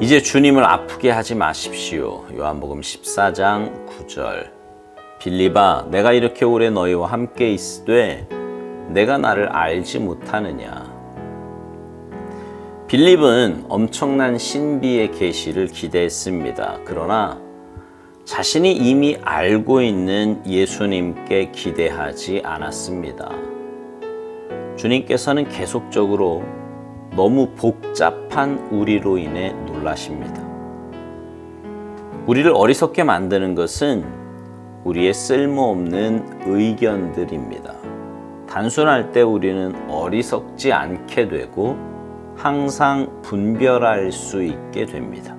이제 주님을 아프게 하지 마십시오. 요한복음 14장 9절. 빌립아, 내가 이렇게 오래 너희와 함께 있으되 내가 나를 알지 못하느냐. 빌립은 엄청난 신비의 계시를 기대했습니다. 그러나 자신이 이미 알고 있는 예수님께 기대하지 않았습니다. 주님께서는 계속적으로 너무 복잡한 우리로 인해 놀라십니다. 우리를 어리석게 만드는 것은 우리의 쓸모없는 의견들입니다. 단순할 때 우리는 어리석지 않게 되고 항상 분별할 수 있게 됩니다.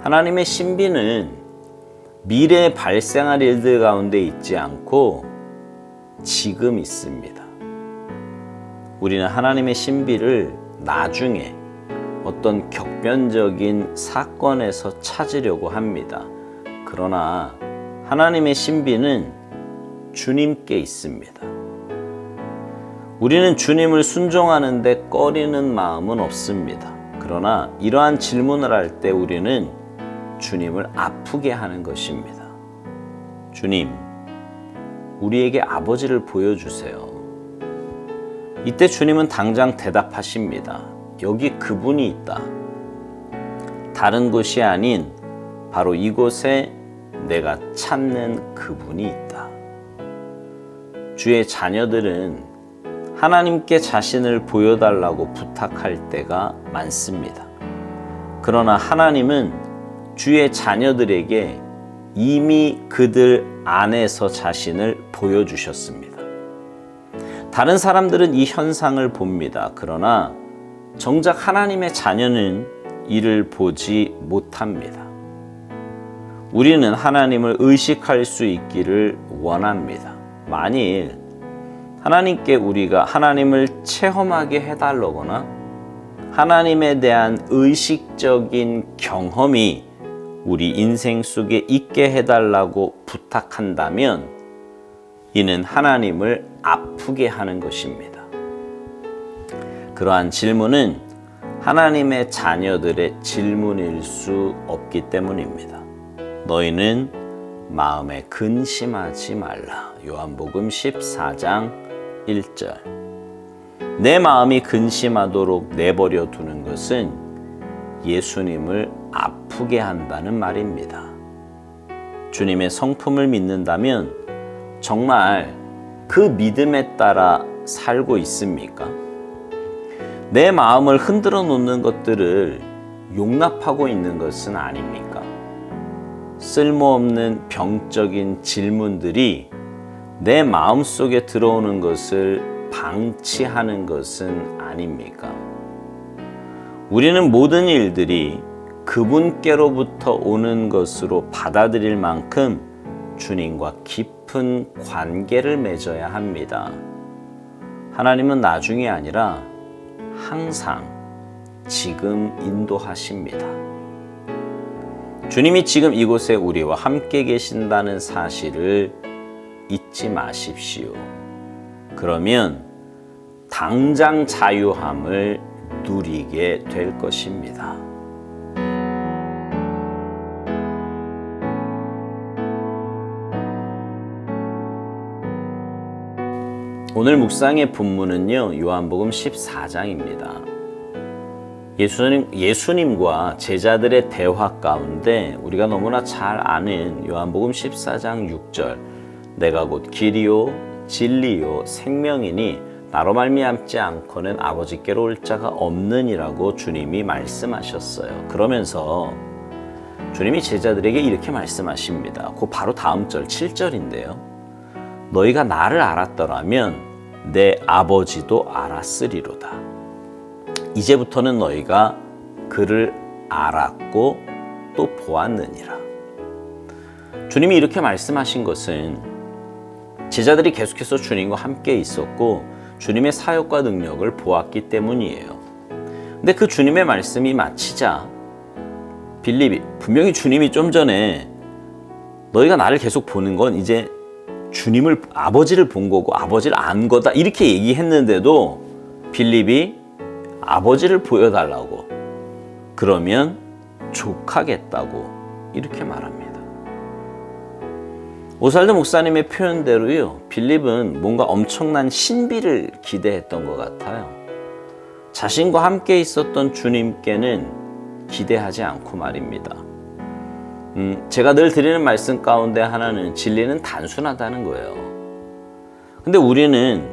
하나님의 신비는 미래에 발생할 일들 가운데 있지 않고 지금 있습니다. 우리는 하나님의 신비를 나중에 어떤 격변적인 사건에서 찾으려고 합니다. 그러나 하나님의 신비는 주님께 있습니다. 우리는 주님을 순종하는데 꺼리는 마음은 없습니다. 그러나 이러한 질문을 할 때 우리는 주님을 아프게 하는 것입니다. 주님, 우리에게 아버지를 보여주세요. 이때 주님은 당장 대답하십니다. 여기 그분이 있다. 다른 곳이 아닌 바로 이곳에 내가 찾는 그분이 있다. 주의 자녀들은 하나님께 자신을 보여달라고 부탁할 때가 많습니다. 그러나 하나님은 주의 자녀들에게 이미 그들 안에서 자신을 보여주셨습니다. 다른 사람들은 이 현상을 봅니다. 그러나 정작 하나님의 자녀는 이를 보지 못합니다. 우리는 하나님을 의식할 수 있기를 원합니다. 만일 하나님께 우리가 하나님을 체험하게 해달라거나 하나님에 대한 의식적인 경험이 우리 인생 속에 있게 해달라고 부탁한다면 이는 하나님을 아프게 하는 것입니다. 그러한 질문은 하나님의 자녀들의 질문일 수 없기 때문입니다. 너희는 마음에 근심하지 말라. 요한복음 14장 1절. 내 마음이 근심하도록 내버려 두는 것은 예수님을 아프게 한다는 말입니다. 주님의 성품을 믿는다면 정말 그 믿음에 따라 살고 있습니까? 내 마음을 흔들어 놓는 것들을 용납하고 있는 것은 아닙니까? 쓸모없는 병적인 질문들이 내 마음 속에 들어오는 것을 방치하는 것은 아닙니까? 우리는 모든 일들이 그분께로부터 오는 것으로 받아들일 만큼 주님과 깊은 관계를 맺어야 합니다. 하나님은 나중이 아니라 항상 지금 인도하십니다. 주님이 지금 이곳에 우리와 함께 계신다는 사실을 잊지 마십시오. 그러면 당장 자유함을 누리게 될 것입니다. 오늘 묵상의 본문은요, 요한복음 14장입니다. 예수님과 제자들의 대화 가운데 우리가 너무나 잘 아는 요한복음 14장 6절, 내가 곧 길이요 진리요 생명이니 나로 말미암지 않고는 아버지께로 올 자가 없느니라고 주님이 말씀하셨어요. 그러면서 주님이 제자들에게 이렇게 말씀하십니다. 그 바로 다음 절 7절인데요. 너희가 나를 알았더라면 내 아버지도 알았으리로다. 이제부터는 너희가 그를 알았고 또 보았느니라. 주님이 이렇게 말씀하신 것은 제자들이 계속해서 주님과 함께 있었고 주님의 사역과 능력을 보았기 때문이에요. 근데 그 주님의 말씀이 마치자 빌립이 분명히 주님이 좀 전에 너희가 나를 계속 보는 건 이제 주님을 아버지를 본 거고 아버지를 안 거다 이렇게 얘기했는데도 빌립이 아버지를 보여달라고 그러면 족하겠다고 이렇게 말합니다. 오살드 목사님의 표현대로요, 빌립은 뭔가 엄청난 신비를 기대했던 것 같아요. 자신과 함께 있었던 주님께는 기대하지 않고 말입니다. 제가 늘 드리는 말씀 가운데 하나는 진리는 단순하다는 거예요. 근데 우리는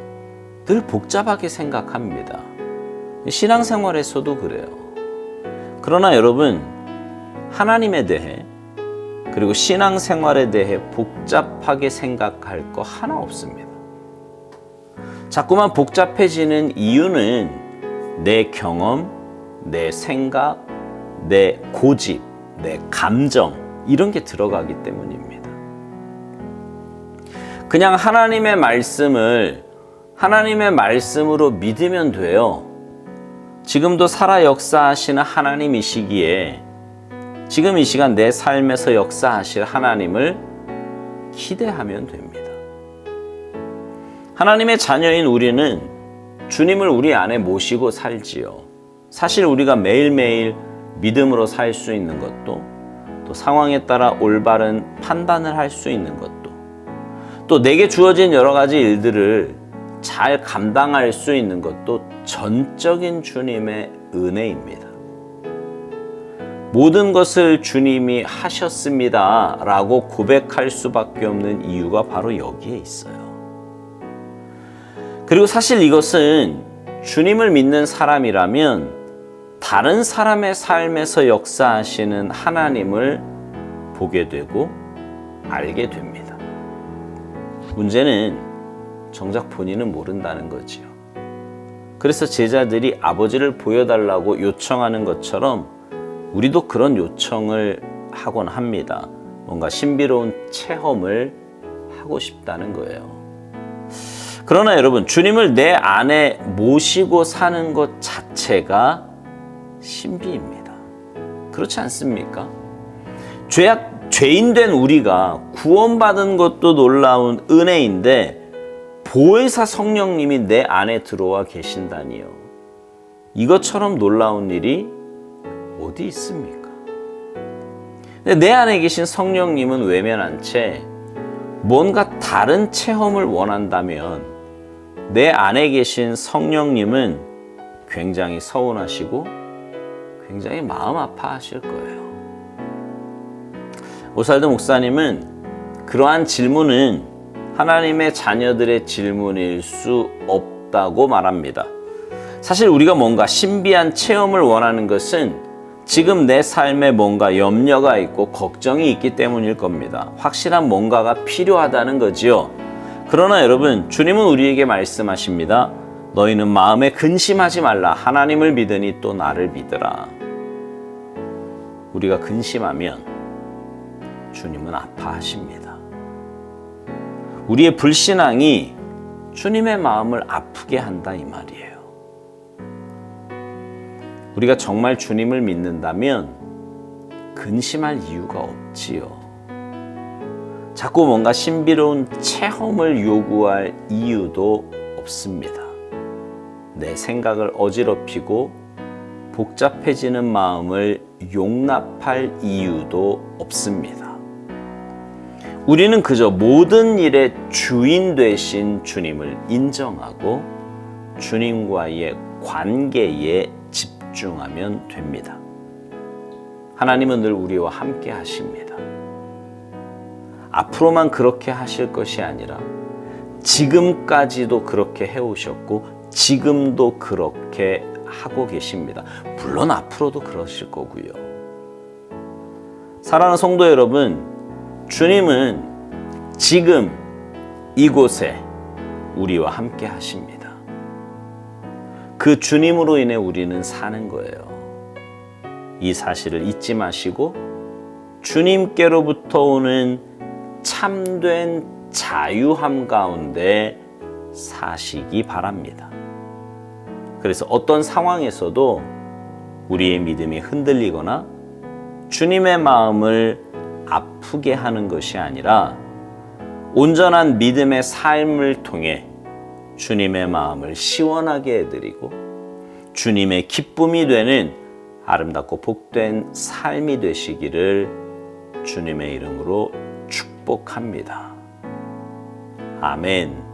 늘 복잡하게 생각합니다. 신앙생활에서도 그래요. 그러나 여러분, 하나님에 대해 그리고 신앙생활에 대해 복잡하게 생각할 거 하나 없습니다. 자꾸만 복잡해지는 이유는 내 경험, 내 생각, 내 고집, 내 감정 이런 게 들어가기 때문입니다. 그냥 하나님의 말씀을 하나님의 말씀으로 믿으면 돼요. 지금도 살아 역사하시는 하나님이시기에 지금 이 시간 내 삶에서 역사하실 하나님을 기대하면 됩니다. 하나님의 자녀인 우리는 주님을 우리 안에 모시고 살지요. 사실 우리가 매일매일 믿음으로 살 수 있는 것도, 또 상황에 따라 올바른 판단을 할 수 있는 것도, 또 내게 주어진 여러 가지 일들을 잘 감당할 수 있는 것도 전적인 주님의 은혜입니다. 모든 것을 주님이 하셨습니다 라고 고백할 수밖에 없는 이유가 바로 여기에 있어요. 그리고 사실 이것은 주님을 믿는 사람이라면 다른 사람의 삶에서 역사하시는 하나님을 보게 되고 알게 됩니다. 문제는 정작 본인은 모른다는 거지요. 그래서 제자들이 아버지를 보여달라고 요청하는 것처럼 우리도 그런 요청을 하곤 합니다. 뭔가 신비로운 체험을 하고 싶다는 거예요. 그러나 여러분, 주님을 내 안에 모시고 사는 것 자체가 신비입니다. 그렇지 않습니까? 죄인된 우리가 구원받은 것도 놀라운 은혜인데 보혜사 성령님이 내 안에 들어와 계신다니요. 이것처럼 놀라운 일이 어디 있습니까? 근데 내 안에 계신 성령님은 외면한 채 뭔가 다른 체험을 원한다면 내 안에 계신 성령님은 굉장히 서운하시고 굉장히 마음 아파하실 거예요. 오살드 목사님은 그러한 질문은 하나님의 자녀들의 질문일 수 없다고 말합니다. 사실 우리가 뭔가 신비한 체험을 원하는 것은 지금 내 삶에 뭔가 염려가 있고 걱정이 있기 때문일 겁니다. 확실한 뭔가가 필요하다는 거지요. 그러나 여러분, 주님은 우리에게 말씀하십니다. 너희는 마음에 근심하지 말라. 하나님을 믿으니 또 나를 믿으라. 우리가 근심하면 주님은 아파하십니다. 우리의 불신앙이 주님의 마음을 아프게 한다 이 말이에요. 우리가 정말 주님을 믿는다면 근심할 이유가 없지요. 자꾸 뭔가 신비로운 체험을 요구할 이유도 없습니다. 내 생각을 어지럽히고 복잡해지는 마음을 용납할 이유도 없습니다. 우리는 그저 모든 일의 주인 되신 주님을 인정하고 주님과의 관계에 집중하면 됩니다. 하나님은 늘 우리와 함께 하십니다. 앞으로만 그렇게 하실 것이 아니라 지금까지도 그렇게 해오셨고 지금도 그렇게 하고 계십니다. 물론 앞으로도 그러실 거고요. 사랑하는 성도 여러분, 주님은 지금 이곳에 우리와 함께 하십니다. 그 주님으로 인해 우리는 사는 거예요. 이 사실을 잊지 마시고 주님께로부터 오는 참된 자유함 가운데 사시기 바랍니다. 그래서 어떤 상황에서도 우리의 믿음이 흔들리거나 주님의 마음을 아프게 하는 것이 아니라 온전한 믿음의 삶을 통해 주님의 마음을 시원하게 해드리고 주님의 기쁨이 되는 아름답고 복된 삶이 되시기를 주님의 이름으로 축복합니다. 아멘.